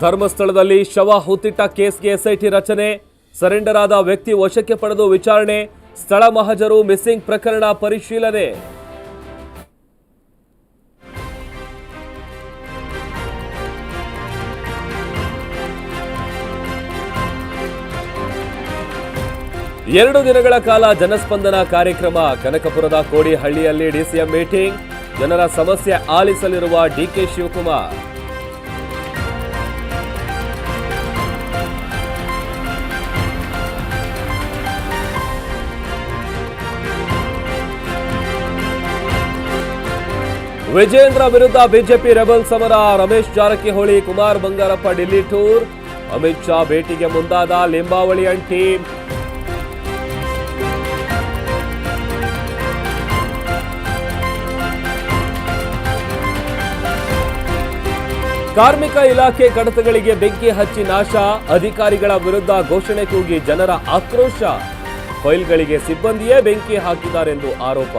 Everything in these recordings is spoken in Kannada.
ಧರ್ಮಸ್ಥಳದಲ್ಲಿ ಶವ ಹೂತಿಟ್ಟ ಕೇಸ್ಗೆ ಎಸ್ಐಟಿ ರಚನೆ, ಸರೆಂಡರ್ ಆದ ವ್ಯಕ್ತಿ ವಶಕ್ಕೆ ಪಡೆದು ವಿಚಾರಣೆ, ಸ್ಥಳ ಮಹಜರು ಮಿಸ್ಸಿಂಗ್ ಪ್ರಕರಣ ಪರಿಶೀಲನೆ. ಎರಡು ದಿನಗಳ ಕಾಲ ಜನಸ್ಪಂದನ ಕಾರ್ಯಕ್ರಮ. ಕನಕಪುರದ ಕೋಡಿಹಳ್ಳಿಯಲ್ಲಿ ಡಿಸಿಎಂ ಮೀಟಿಂಗ್, ಜನರ ಸಮಸ್ಯೆ ಆಲಿಸಲಿರುವ ಡಿಕೆ ಶಿವಕುಮಾರ್. ವಿಜೇಂದ್ರ ವಿರುದ್ಧ ಬಿಜೆಪಿ ರೆಬಲ್ ಸಮರ, ರಮೇಶ್ ಜಾರಕಿಹೊಳಿ ಕುಮಾರ್ ಬಂಗಾರಪ್ಪ ఢిల్లీ ಟೂರ್, ಅಮಿತ್ ಶಾ ಭೇಟಿಗೆ ಮುಂದಾದ ಲಿಂಬಾವಳಿಯನ್ ಟೀಮ್. ಕಾರ್ಮಿಕ ಇಲಾಖೆ ಕಡತಗಳಿಗೆ ಬೆಂಕಿ ಹಚ್ಚಿ ನಾಶ, ಅಧಿಕಾರಿಗಳ ವಿರುದ್ಧ ಘೋಷಣೆ ಕೂಗಿ ಜನರ ಆಕ್ರೋಶ, ಫೈಲ್ಗಳಿಗೆ ಸಿಬ್ಬಂದಿಯೇ ಬೆಂಕಿ ಹಾಕಿದ್ದಾರೆಂದು ಆರೋಪ.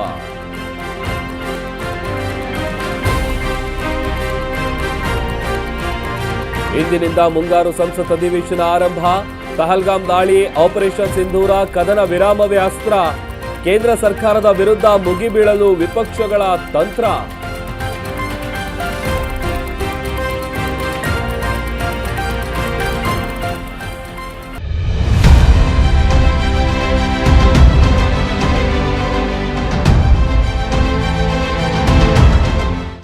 ಇಂದಿನಿಂದ ಮುಂಗಾರು ಸಂಸತ್ ಅಧಿವೇಶನ ಆರಂಭ. ಪಹಲ್ಗಾಮ್ ದಾಳಿ, ಆಪರೇಷನ್ ಸಿಂಧೂರ, ಕದನ ವಿರಾಮವೇ ಅಸ್ತ್ರ. ಕೇಂದ್ರ ಸರ್ಕಾರದ ವಿರುದ್ಧ ಮುಗಿಬೀಳಲು ವಿಪಕ್ಷಗಳ ತಂತ್ರ.